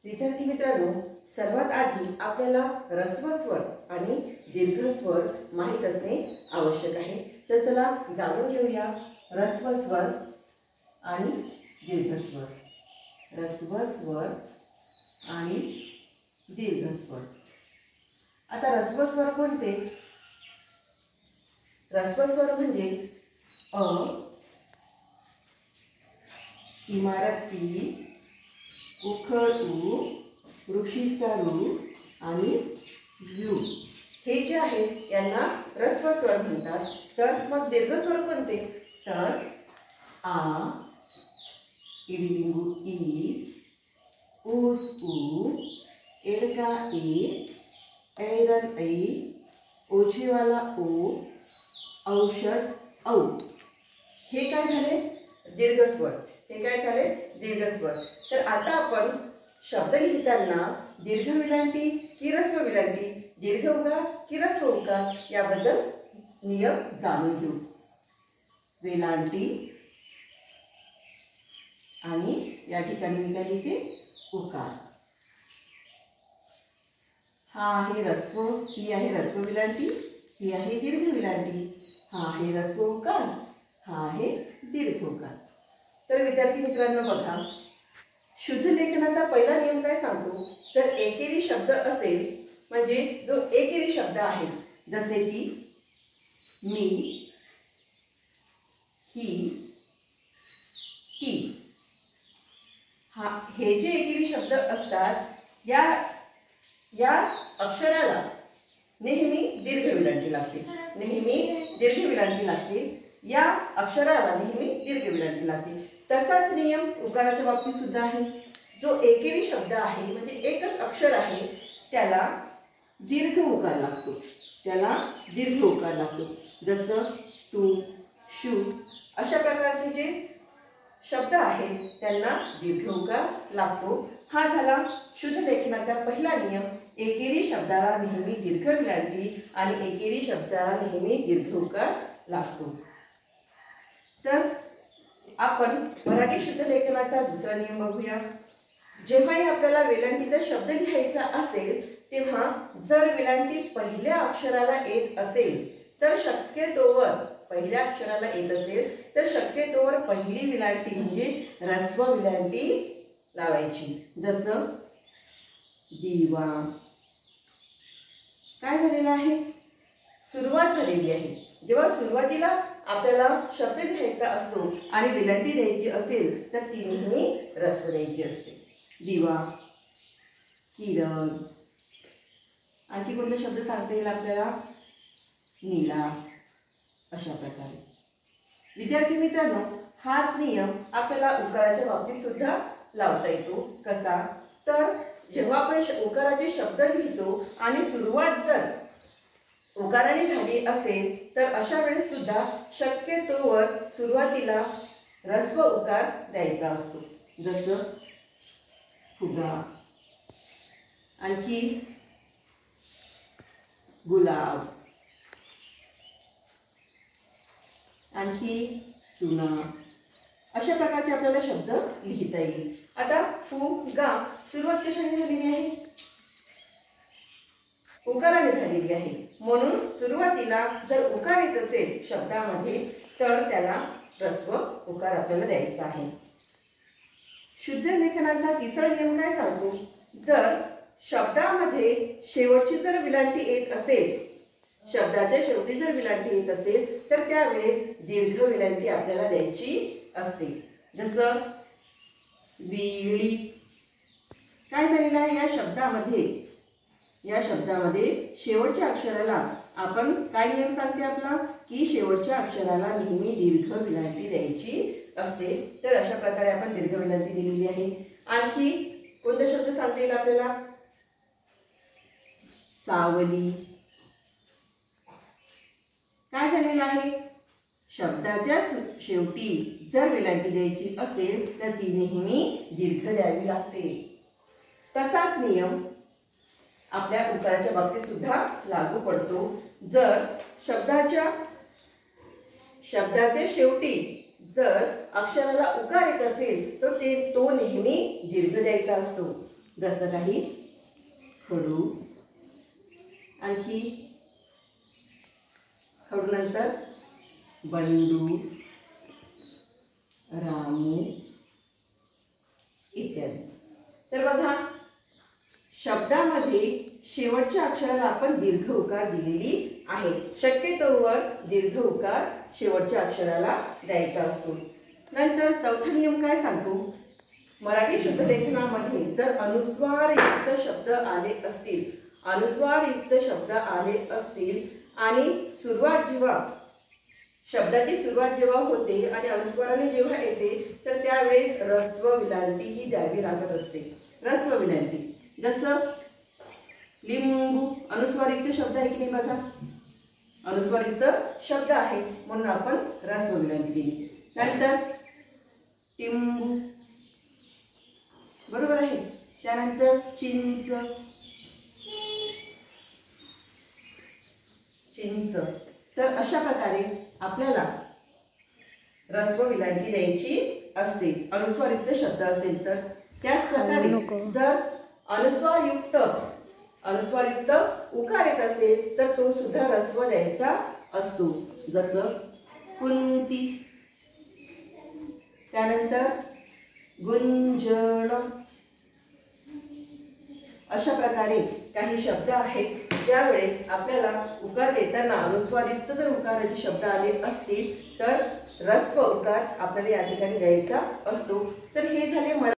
विद्यार्थी मित्रांनो, सर्वात आधी आपल्याला ऱ्हस्व स्वर आणि दीर्घ स्वर माहीत असणे आवश्यक आहे। तर चला जाणून घेऊया ऱ्हस्व स्वर आणि दीर्घ स्वर। ऱ्हस्व स्वर आणि दीर्घ स्वर। आता ऱ्हस्व स्वर कोणते? ऱ्हस्व स्वर म्हणजे अ, इमारती, उखळू, ऋषीचा ऋ आणि यू हे जे आहेत यांना ऱ्हस्व स्वर म्हणतात। तर मग दीर्घ स्वर कोणते? तर आ, इडिलिंबू ई, ऊस ऊ, एडका ए, ऐरन ऐ, ओछीवाला ओ, औषध औ। हे काय झाले? दीर्घ स्वर। हे काय झाले? दीर्घ स्वर। तर आता आपण शब्द लिहिताना दीर्घ विलांटी की ऱ्हस्व विलांटी, दीर्घ उकार की ऱ्हस्व उकार याबद्दल नियम जाणून घेऊ। वेलांटी आणि या ठिकाणी मी काय लिहिते? उकार। हा आहे ऱ्हस्व, ही आहे ऱ्हस्व विलांटी, ही आहे दीर्घ विलांटी, हा आहे ऱ्हस्व उकार, हा आहे दीर्घ उकार। तर विद्यार्थी मित्रांनो बघा, शुद्ध लेखनाचा पहिला नियम काय सांगतो? जर एकेरी शब्द असेल म्हणजे जो एकेरी शब्द आहे, जसे की मी, ही, ती, हे जे एकेरी शब्द असतात या अक्षराला नेहमी दीर्घ विलांटी लागते। नेहमी दीर्घ विलांटी लागते। या अक्षराला नेहमी दीर्घ विलांटी लागते। तसाच नियम उकाराच्या बाबतीत सुद्धा आहे। जो एकेरी शब्द आहे म्हणजे एकच अक्षर आहे त्याला दीर्घ उकार लागतो। त्याला दीर्घ उकार लागतो। जसं तू, शू अशा प्रकारचे जे शब्द आहेत त्यांना दीर्घ उकार लागतो। हा झाला शुद्ध लेखनाचा पहिला नियम। एकेरी शब्दाला नेहमी दीर्घ विलांटी आणि एकेरी शब्दाला नेहमी दीर्घ उकार लागतो। तर आपण मराठी शुद्ध लेखनाचा दुसरा नियम बघूया। जेव्हाही आपल्याला वेलांटीचा शब्द लिहायचा असेल तेव्हा जर वेलांटी पहिल्या अक्षराला येत असेल तर शक्यतोवर पहिल्या अक्षराला येत असेल तर शक्यतोवर पहिली विलांटी म्हणजे ऱ्हस्व विलांटी लावायची। जसं दिवा काय झालेलं आहे? सुरुवात झालेली आहे। जेव्हा सुरुवातीला आपल्याला शब्द लिहायचा असतो आणि विलांटी द्यायची असेल तर ती नेहमी ऱ्हस्व द्यायची असते। दिवा, किरण, आणखी कोणते शब्द सांगता येईल आपल्याला? नीला अशा प्रकारे। विद्यार्थी मित्रांनो, हाच नियम आपल्याला उकाराच्या बाबतीत सुद्धा लावता येतो। कसा? तर जेव्हा आपण उकाराचे शब्द लिहितो आणि सुरुवात जर उकाराने झाली असेल तर अशा वेळेस सुद्धा शक्यतोवर सुरुवातीला ऱ्हस्व उकार द्यायचा असतो। जसं फुगा, आणखी गुलाब, आणखी चुना अशा प्रकारचे आपल्याला शब्द लिहिता येईल। आता फुगा सुरुवात कशाने झालेली आहे? उकाराने झालेली आहे। म्हणून सुरुवातीला जर उकार येत असेल शब्दामध्ये तर त्याला ऱ्हस्व उकार आपल्याला द्यायचा आहे। शुद्ध लेखनाचा तिसरा नियम काय सांगतो? जर शब्दामध्ये शेवटची जर विलांटी येत असेल, शब्दाच्या शेवटी जर विलांटी येत असेल तर त्यावेळेस दीर्घ विलांटी आपल्याला द्यायची असते। जसं विळी काय झालेलं आहे? या शब्दामध्ये शेवटच्या अक्षराला आपण काय नियम सांगते आपला की शेवटच्या अक्षराला नेहमी दीर्घ विलांटी द्यायची असते। तर अशा प्रकारे आपण दीर्घ विलांटी दिलेली आहे। आणखी कोणते शब्द सांगता येईल आपल्याला? सावली काय झालेलं आहे? शब्दाच्या शेवटी जर विलांटी द्यायची असेल तर ती नेहमी दीर्घ द्यावी लागते। तसाच नियम आपल्या उकाराच्या बाबतीत सुद्धा लागू पडतो। जर शब्दाच्या शेवटी जर अक्षराला उकार येत असेल तर तो नेहमी दीर्घ द्यायचा असतो। जसं काही खडू, आणखी खडू नंतर बंडू, रामू इत्यादी. तर बघा, शब्दामध्ये शेवटच्या अक्षराला आपण दीर्घ उकार दिलेली आहे. शक्यतोवर दीर्घ उकार शेवटच्या अक्षराला द्यायचा असतो. नंतर चौथा नियम काय सांगतो, मराठी शुद्धलेखनामध्ये जर अनुस्वारयुक्त शब्द आले असतील, अनुस्वारयुक्त शब्द आले असतील आणि शब्दाची सुरुवात जेव्हा होते आणि अनुस्वाराने जेव्हा येते तर त्यावेळेस ऱ्हस्व विलांटी ही द्यावी लागत असते. ऱ्हस्व विलांटी, जसं लिंबू अनुस्वारयुक्त शब्द आहे की नाही बघा, अनुस्वारयुक्त शब्द आहे म्हणून आपण ऱ्हस्व विलांटी दिली. नंतर टिंबू, बरोबर आहे. त्यानंतर चिंच, चिंच. तर अशा प्रकारे आपल्याला ऱ्हस्व विलांटी द्यायची असते अनुस्वारयुक्त शब्द असेल तर. त्याच प्रकारे जर अनुस्वारयुक्त उकार येत असेल तर तो सुद्धा ऱ्हस्व द्यायचा असतो. जसं कुंती, त्यानंतर गुंजन. अशा प्रकारे काही शब्द आहेत ज्यावेळेस आपल्याला उकार देताना अनुस्वारयुक्त जर उकाराचे शब्द आले असतील तर ऱ्हस्व उकार आपल्याला या ठिकाणी द्यायचा असतो. तर हे झाले